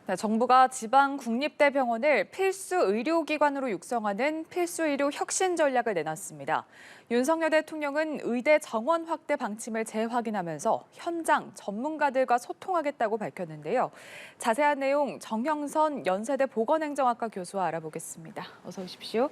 네, 정부가 지방 국립대병원을 필수 의료기관으로 육성하는 필수 의료 혁신 전략을 내놨습니다. 윤석열 대통령은 의대 정원 확대 방침을 재확인하면서 현장 전문가들과 소통하겠다고 밝혔는데요. 자세한 내용 정형선 연세대 보건행정학과 교수와 알아보겠습니다. 어서 오십시오.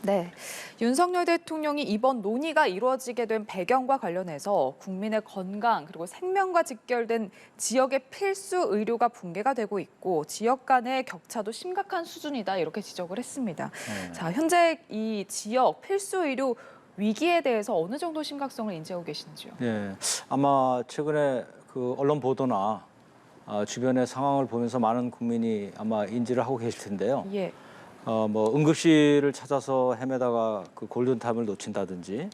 네, 윤석열 대통령이 이번 논의가 이루어지게 된 배경과 관련해서 국민의 건강 그리고 생명과 직결된 지역의 필수 의료가 붕괴가 되고 있고 지역 간의 격차도 심각한 수준이다 이렇게 지적을 했습니다. 자, 현재 이 지역 필수 의료 위기에 대해서 어느 정도 심각성을 인지하고 계신지요? 네, 아마 최근에 그 언론 보도나 주변의 상황을 보면서 많은 국민이 아마 인지를 하고 계실 텐데요. 예. 뭐 응급실을 찾아서 헤매다가 그 골든타임을 놓친다든지,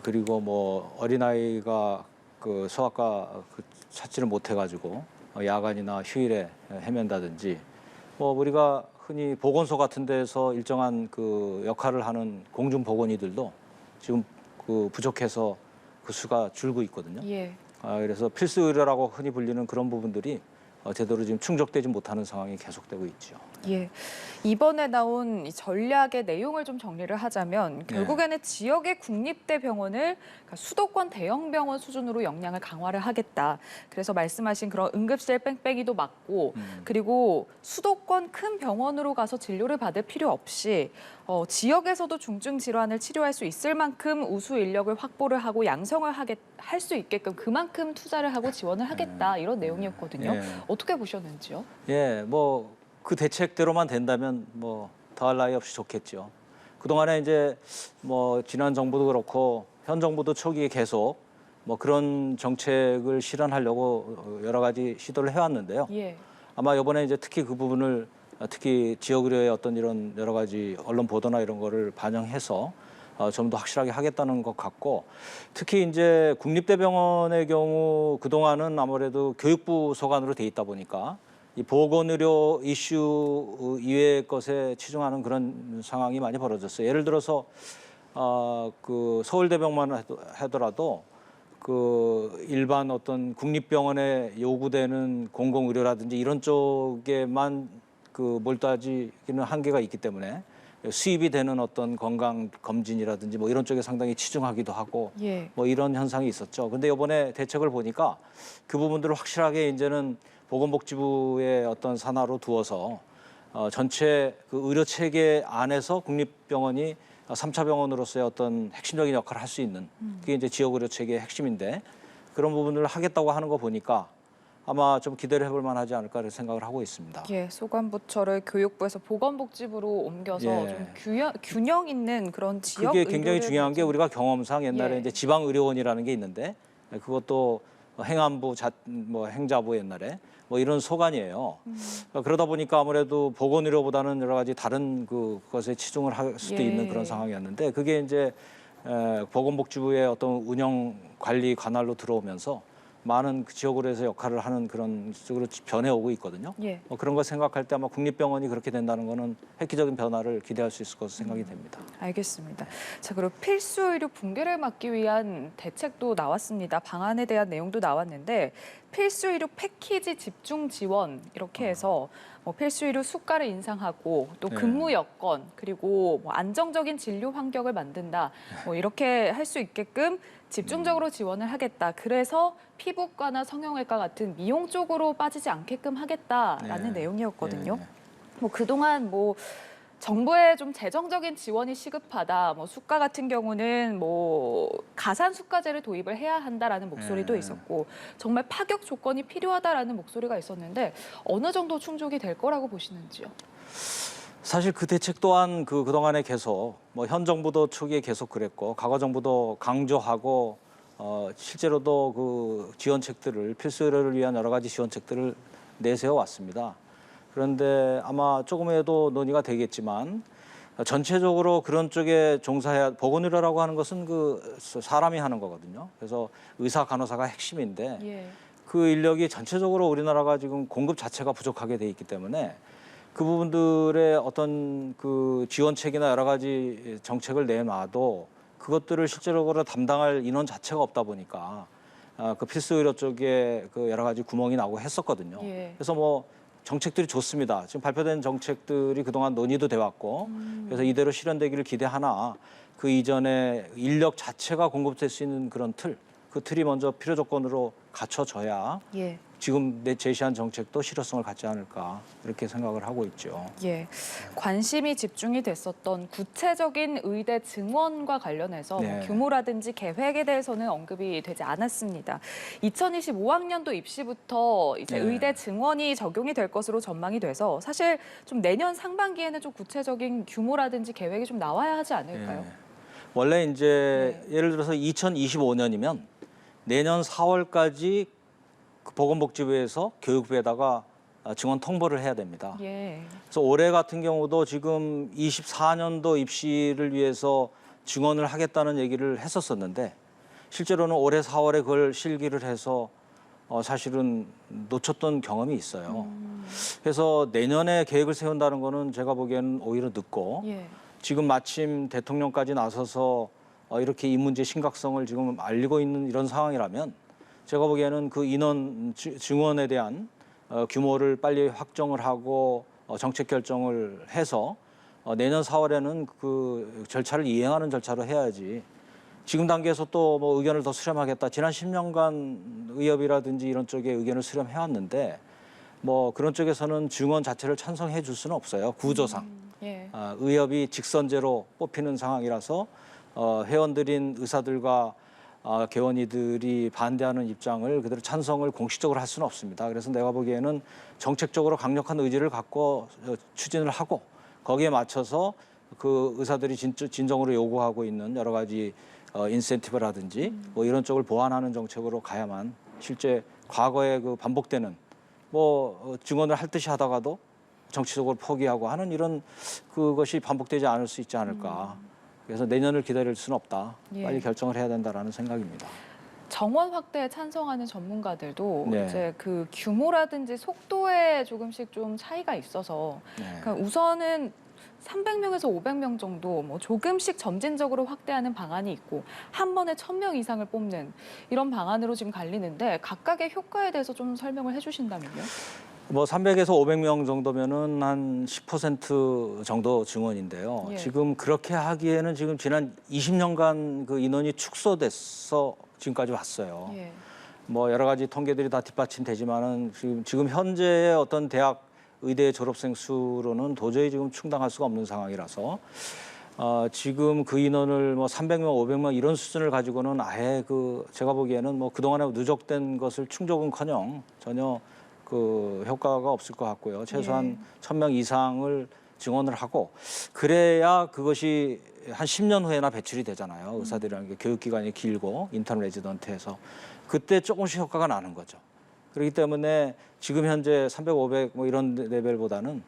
그리고 뭐 어린아이가 그 소아과 찾지를 못해가지고 야간이나 휴일에 헤맨다든지, 뭐 우리가 흔히 보건소 같은 데서 일정한 그 역할을 하는 공중보건의들도 지금 그 부족해서 그 수가 줄고 있거든요. 예. 그래서 필수 의료라고 흔히 불리는 그런 부분들이 제대로 지금 충족되지 못하는 상황이 계속되고 있죠. 예, 이번에 나온 이 전략의 내용을 좀 정리를 하자면 결국에는 지역의 국립대병원을 그러니까 수도권 대형 병원 수준으로 역량을 강화를 하겠다. 그래서 말씀하신 그런 응급실 뺑뺑이도 막고 그리고 수도권 큰 병원으로 가서 진료를 받을 필요 없이 지역에서도 중증 질환을 치료할 수 있을 만큼 우수 인력을 확보를 하고 양성을 할 수 있게끔 그만큼 투자를 하고 지원을 하겠다 이런 내용이었거든요. 어떻게 보셨는지요? 예, 뭐 그 대책대로만 된다면 뭐 더할 나위 없이 좋겠죠. 그동안에 이제 뭐 지난 정부도 그렇고 현 정부도 초기에 계속 뭐 그런 정책을 실현하려고 여러 가지 시도를 해왔는데요. 예. 아마 이번에 이제 특히 그 부분을 특히 지역의료의 어떤 이런 여러 가지 언론 보도나 이런 거를 반영해서 좀 더 확실하게 하겠다는 것 같고, 특히 이제 국립대병원의 경우 그동안은 아무래도 교육부 소관으로 돼 있다 보니까 이 보건의료 이슈 이외의 것에 치중하는 그런 상황이 많이 벌어졌어요. 예를 들어서 그 서울대병만 하더라도 그 일반 어떤 국립병원에 요구되는 공공의료라든지 이런 쪽에만 그 몰두하기는 한계가 있기 때문에 수입이 되는 어떤 건강 검진이라든지 뭐 이런 쪽에 상당히 치중하기도 하고 뭐 이런 현상이 있었죠. 근데 이번에 대책을 보니까 그 부분들을 확실하게 이제는 보건복지부의 어떤 산하로 두어서 전체 그 의료 체계 안에서 국립병원이 3차 병원으로서의 어떤 핵심적인 역할을 할 수 있는 그게 이제 지역 의료 체계의 핵심인데 그런 부분을 하겠다고 하는 거 보니까 아마 좀 기대를 해볼 만하지 않을까 생각을 하고 있습니다. 예, 소관부처를 교육부에서 보건복지부로 옮겨서 좀 균형 있는 그런 지역 그게 굉장히 의료를 중요한 게 우리가 경험상 옛날에 이제 지방의료원이라는 게 있는데 그것도 행안부, 뭐 행자부 옛날에 뭐 이런 소관이에요. 그러다 보니까 아무래도 보건의료보다는 여러 가지 다른 그것에 치중을 할 수도 있는 그런 상황이었는데 그게 이제 보건복지부의 어떤 운영 관리 관할로 들어오면서 많은 그 지역으로 해서 역할을 하는 그런 쪽으로 변해오고 있거든요. 그런 거 생각할 때 아마 국립병원이 그렇게 된다는 거는 획기적인 변화를 기대할 수 있을 것으로 생각이 됩니다. 알겠습니다. 자, 그리고 필수 의료 붕괴를 막기 위한 대책도 나왔습니다. 방안에 대한 내용도 나왔는데 필수 의료 패키지 집중 지원 이렇게 해서 뭐 필수 의료 수가를 인상하고 또 근무 여건 그리고 뭐 안정적인 진료 환경을 만든다. 뭐 이렇게 할 수 있게끔 집중적으로 지원을 하겠다. 그래서 피부과나 성형외과 같은 미용 쪽으로 빠지지 않게끔 하겠다라는 내용이었거든요. 뭐 그동안 뭐 정부의 좀 재정적인 지원이 시급하다. 뭐 수가 같은 경우는 뭐 가산 수가제를 도입을 해야 한다라는 목소리도 있었고 정말 파격 조건이 필요하다라는 목소리가 있었는데 어느 정도 충족이 될 거라고 보시는지요? 사실 그 대책 또한 그동안에 계속 뭐 현 정부도 초기에 계속 그랬고 과거 정부도 강조하고 실제로도 그 지원책들을 필수 의료를 위한 여러 가지 지원책들을 내세워 왔습니다. 그런데 아마 조금에도 논의가 되겠지만 전체적으로 그런 쪽에 종사해야 보건의료라고 하는 것은 그 사람이 하는 거거든요. 그래서 의사 간호사가 핵심인데 그 인력이 전체적으로 우리나라가 지금 공급 자체가 부족하게 돼 있기 때문에 그 부분들의 어떤 그 지원책이나 여러 가지 정책을 내놔도 그것들을 실제적으로 담당할 인원 자체가 없다 보니까 그 필수 의료 쪽에 그 여러 가지 구멍이 나고 했었거든요. 그래서 뭐 정책들이 좋습니다. 지금 발표된 정책들이 그동안 논의도 돼 왔고 그래서 이대로 실현되기를 기대하나 그 이전에 인력 자체가 공급될 수 있는 그런 그 틀이 먼저 필요 조건으로 갖춰져야 예. 지금 제시한 정책도 실효성을 갖지 않을까 이렇게 생각을 하고 있죠. 예, 관심이 집중이 됐었던 구체적인 의대 증원과 관련해서 네. 뭐 규모라든지 계획에 대해서는 언급이 되지 않았습니다. 2025학년도 입시부터 이제 네. 의대 증원이 적용이 될 것으로 전망이 돼서 사실 좀 내년 상반기에는 좀 구체적인 규모라든지 계획이 좀 나와야 하지 않을까요? 예. 원래 이제 네. 예를 들어서 2025년이면 내년 4월까지 그 보건복지부에서 교육부에다가 증원 통보를 해야 됩니다. 예. 그래서 올해 같은 경우도 지금 24년도 입시를 위해서 증원을 하겠다는 얘기를 했었었는데 실제로는 올해 4월에 그걸 실기를 해서 사실은 놓쳤던 경험이 있어요. 그래서 내년에 계획을 세운다는 거는 제가 보기에는 오히려 늦고 예. 지금 마침 대통령까지 나서서 이렇게 이 문제 심각성을 지금 알리고 있는 이런 상황이라면 제가 보기에는 그 인원 증원에 대한 규모를 빨리 확정을 하고 정책 결정을 해서 내년 4월에는 그 절차를 이행하는 절차로 해야지 지금 단계에서 또 뭐 의견을 더 수렴하겠다. 지난 10년간 의협이라든지 이런 쪽에 의견을 수렴해 왔는데 뭐 그런 쪽에서는 증원 자체를 찬성해 줄 수는 없어요. 구조상. 예. 의협이 직선제로 뽑히는 상황이라서 회원들인 의사들과 개원이들이 반대하는 입장을 그대로 찬성을 공식적으로 할 수는 없습니다. 그래서 내가 보기에는 정책적으로 강력한 의지를 갖고 추진을 하고 거기에 맞춰서 그 의사들이 진정으로 요구하고 있는 여러 가지 인센티브라든지 뭐 이런 쪽을 보완하는 정책으로 가야만 실제 과거에 그 반복되는 뭐 증언을 할 듯이 하다가도 정치적으로 포기하고 하는 이런 그것이 반복되지 않을 수 있지 않을까. 그래서 내년을 기다릴 수는 없다. 예. 빨리 결정을 해야 된다라는 생각입니다. 정원 확대에 찬성하는 전문가들도 네. 이제 그 규모라든지 속도에 조금씩 좀 차이가 있어서 네. 그러니까 우선은 300명에서 500명 정도 뭐 조금씩 점진적으로 확대하는 방안이 있고 한 번에 1000명 이상을 뽑는 이런 방안으로 지금 갈리는데 각각의 효과에 대해서 좀 설명을 해주신다면요? 뭐 300에서 500명 정도면은 한 10% 정도 증원인데요. 예. 지금 그렇게 하기에는 지금 지난 20년간 그 인원이 축소돼서 지금까지 왔어요. 예. 뭐 여러 가지 통계들이 다 뒷받침되지만은 지금 현재의 어떤 대학 의대 졸업생 수로는 도저히 지금 충당할 수가 없는 상황이라서 지금 그 인원을 뭐 300명, 500명 이런 수준을 가지고는 아예 그 제가 보기에는 뭐 그동안에 누적된 것을 충족은커녕 전혀 그 효과가 없을 것 같고요. 최소한 1000명 이상을 증원을 하고 그래야 그것이 한 10년 후에나 배출이 되잖아요. 의사들이라는 게 교육기간이 길고 인턴 레지던트해서 그때 조금씩 효과가 나는 거죠. 그렇기 때문에 지금 현재 300, 500 뭐 이런 레벨보다는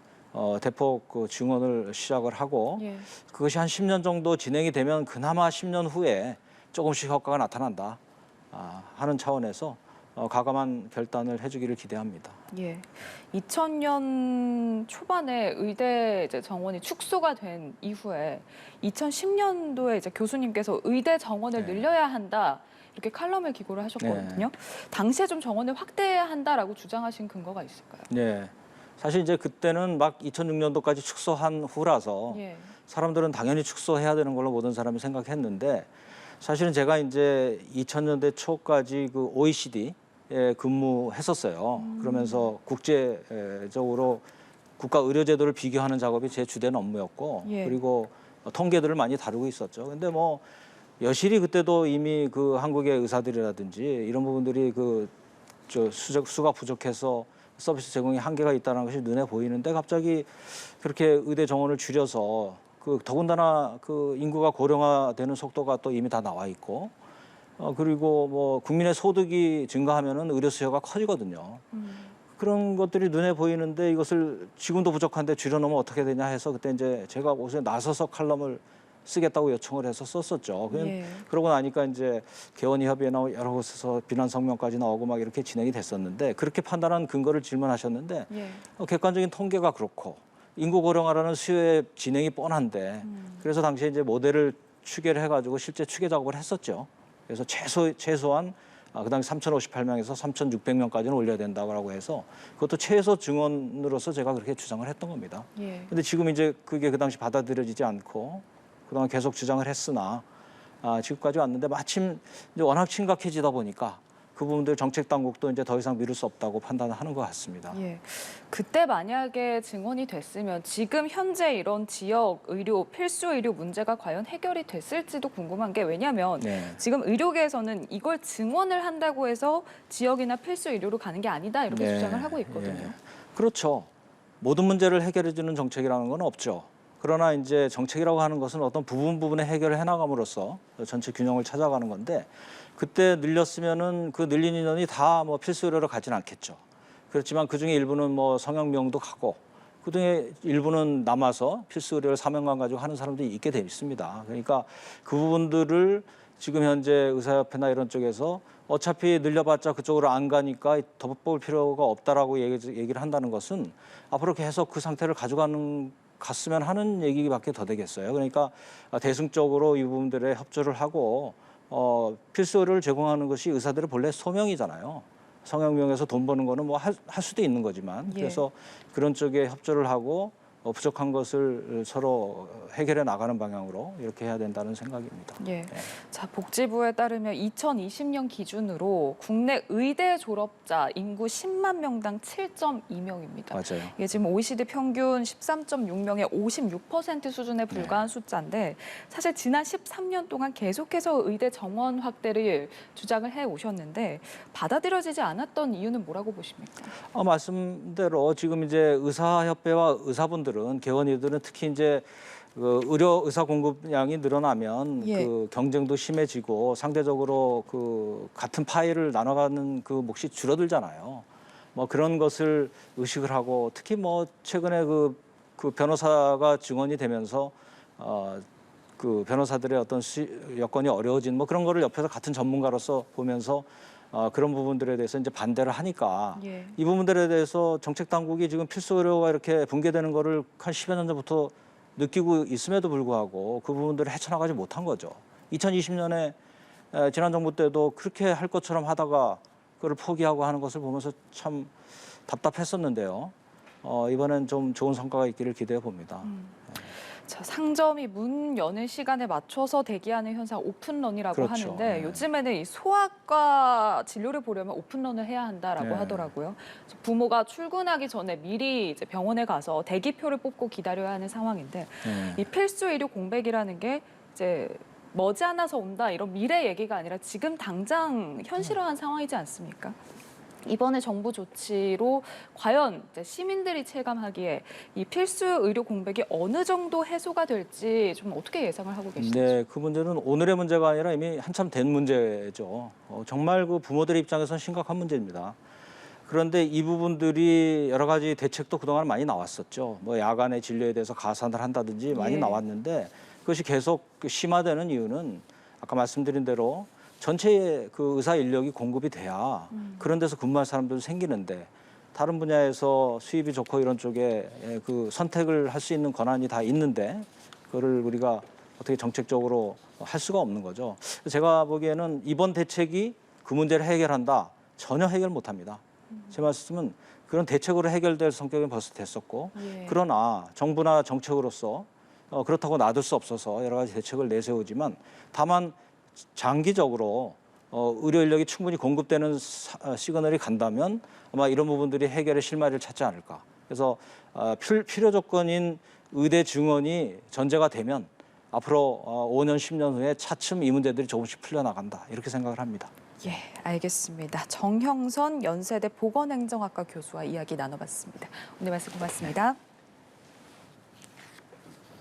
대폭 그 증원을 시작을 하고 예. 그것이 한 10년 정도 진행이 되면 그나마 10년 후에 조금씩 효과가 나타난다 하는 차원에서 과감한 결단을 해주기를 기대합니다. 예. 2000년 초반에 의대 이제 정원이 축소가 된 이후에 2010년도에 이제 교수님께서 의대 정원을 네. 늘려야 한다. 이렇게 칼럼을 기고를 하셨거든요. 당시에 좀 정원을 확대해야 한다라고 주장하신 근거가 있을까요? 네. 사실 이제 그때는 막 2006년도까지 축소한 후라서 예. 사람들은 당연히 축소해야 되는 걸로 모든 사람이 생각했는데 사실은 제가 이제 2000년대 초까지 그 OECD에 근무했었어요. 그러면서 국제적으로 국가 의료 제도를 비교하는 작업이 제 주된 업무였고 예. 그리고 통계들을 많이 다루고 있었죠. 근데 뭐 여실히 그때도 이미 그 한국의 의사들이라든지 이런 부분들이 수가 부족해서 서비스 제공에 한계가 있다는 것이 눈에 보이는데 갑자기 그렇게 의대 정원을 줄여서 더군다나 그 인구가 고령화되는 속도가 또 이미 다 나와 있고 그리고 뭐 국민의 소득이 증가하면은 의료 수요가 커지거든요. 그런 것들이 눈에 보이는데 이것을 지금도 부족한데 줄여놓으면 어떻게 되냐 해서 그때 이제 제가 옷에 나서서 칼럼을 쓰겠다고 요청을 해서 썼었죠. 예. 그러고 나니까 이제 개원의협회나 여러 곳에서 비난 성명까지 나오고 막 이렇게 진행이 됐었는데 그렇게 판단한 근거를 질문하셨는데 예. 객관적인 통계가 그렇고 인구 고령화라는 수요의 진행이 뻔한데 그래서 당시에 이제 모델을 추계를 해가지고 실제 추계 작업을 했었죠. 그래서 최소한 그 당시 3,058명에서 3,600명까지는 올려야 된다고 해서 그것도 최소 증언으로서 제가 그렇게 주장을 했던 겁니다. 그런데 지금 이제 그게 그 당시 받아들여지지 않고 그동안 계속 주장을 했으나 지금까지 왔는데 마침 이제 워낙 심각해지다 보니까 그 부분들 정책 당국도 이제 더 이상 미룰 수 없다고 판단하는 것 같습니다. 그때 만약에 증언이 됐으면 지금 현재 이런 지역 의료 필수 의료 문제가 과연 해결이 됐을지도 궁금한 게 왜냐하면 지금 의료계에서는 이걸 증언을 한다고 해서 지역이나 필수 의료로 가는 게 아니다 이렇게 주장을 하고 있거든요. 그렇죠. 모든 문제를 해결해 주는 정책이라는 건 없죠. 그러나 이제 정책이라고 하는 것은 어떤 부분에 해결을 해나감으로써 전체 균형을 찾아가는 건데 그때 늘렸으면은 그 늘린 인원이 다 뭐 필수 의료로 가진 않겠죠. 그렇지만 그 중에 일부는 뭐 성형병도 가고 그 중에 일부는 남아서 필수 의료를 사명감 가지고 하는 사람들이 있게 돼 있습니다. 그러니까 그 부분들을 지금 현재 의사협회나 이런 쪽에서 어차피 늘려봤자 그쪽으로 안 가니까 더 볼 필요가 없다라고 얘기를 한다는 것은 앞으로 계속 그 상태를 갔으면 하는 얘기밖에 더 되겠어요. 그러니까 대승적으로 이 부분들에 협조를 하고 필수 의료를 제공하는 것이 의사들의 본래 소명이잖아요. 성형병에서 돈 버는 거는 뭐 할 수도 있는 거지만 그래서 그런 쪽에 협조를 하고 부족한 것을 서로 해결해 나가는 방향으로 이렇게 해야 된다는 생각입니다. 자, 복지부에 따르면 2020년 기준으로 국내 의대 졸업자 인구 10만 명당 7.2명입니다. 맞아요. 이게 지금 OECD 평균 13.6명의 56% 수준에 불과한 숫자인데 사실 지난 13년 동안 계속해서 의대 정원 확대를 주장을 해 오셨는데 받아들여지지 않았던 이유는 뭐라고 보십니까? 말씀대로 지금 이제 의사협회와 의사분들은 개원의들은 특히 이제 그 의료 의사 공급량이 늘어나면 그 경쟁도 심해지고 상대적으로 그 같은 파이를 나눠가는 그 몫이 줄어들잖아요. 뭐 그런 것을 의식을 하고 특히 뭐 최근에 그 변호사가 증언이 되면서 그 변호사들의 어떤 여건이 어려워진 뭐 그런 거를 옆에서 같은 전문가로서 보면서 그런 부분들에 대해서 이제 반대를 하니까 이 부분들에 대해서 정책 당국이 지금 필수 의료가 이렇게 붕괴되는 거를 한 10여 년 전부터 느끼고 있음에도 불구하고 그 부분들을 헤쳐나가지 못한 거죠. 2020년에 지난 정부 때도 그렇게 할 것처럼 하다가 그걸 포기하고 하는 것을 보면서 참 답답했었는데요. 이번엔 좀 좋은 성과가 있기를 기대해 봅니다. 자, 상점이 문 여는 시간에 맞춰서 대기하는 현상 오픈런이라고 하는데 요즘에는 이 소아과 진료를 보려면 오픈런을 해야 한다라고 하더라고요. 그래서 부모가 출근하기 전에 미리 이제 병원에 가서 대기표를 뽑고 기다려야 하는 상황인데 이 필수 의료 공백이라는 게 이제 머지않아서 온다 이런 미래 얘기가 아니라 지금 당장 현실화한 상황이지 않습니까? 이번에 정부 조치로 과연 이제 시민들이 체감하기에 이 필수 의료 공백이 어느 정도 해소가 될지 좀 어떻게 예상을 하고 계신지? 네, 그 문제는 오늘의 문제가 아니라 이미 한참 된 문제죠. 정말 그 부모들의 입장에서는 심각한 문제입니다. 그런데 이 부분들이 여러 가지 대책도 그동안 많이 나왔었죠. 뭐 야간의 진료에 대해서 가산을 한다든지 많이 나왔는데 그것이 계속 심화되는 이유는 아까 말씀드린 대로 전체의 그 의사 인력이 공급이 돼야 그런 데서 근무할 사람들도 생기는데 다른 분야에서 수입이 좋고 이런 쪽에 그 선택을 할 수 있는 권한이 다 있는데 그거를 우리가 어떻게 정책적으로 할 수가 없는 거죠. 제가 보기에는 이번 대책이 그 문제를 해결한다. 전혀 해결 못합니다. 제 말씀은 그런 대책으로 해결될 성격은 벌써 됐었고 그러나 정부나 정책으로서 그렇다고 놔둘 수 없어서 여러 가지 대책을 내세우지만 다만 장기적으로 의료 인력이 충분히 공급되는 시그널이 간다면 아마 이런 부분들이 해결의 실마리를 찾지 않을까. 그래서 필요 조건인 의대 증원이 전제가 되면 앞으로 5년, 10년 후에 차츰 이 문제들이 조금씩 풀려나간다. 이렇게 생각을 합니다. 알겠습니다. 정형선 연세대 보건행정학과 교수와 이야기 나눠봤습니다. 오늘 말씀 고맙습니다.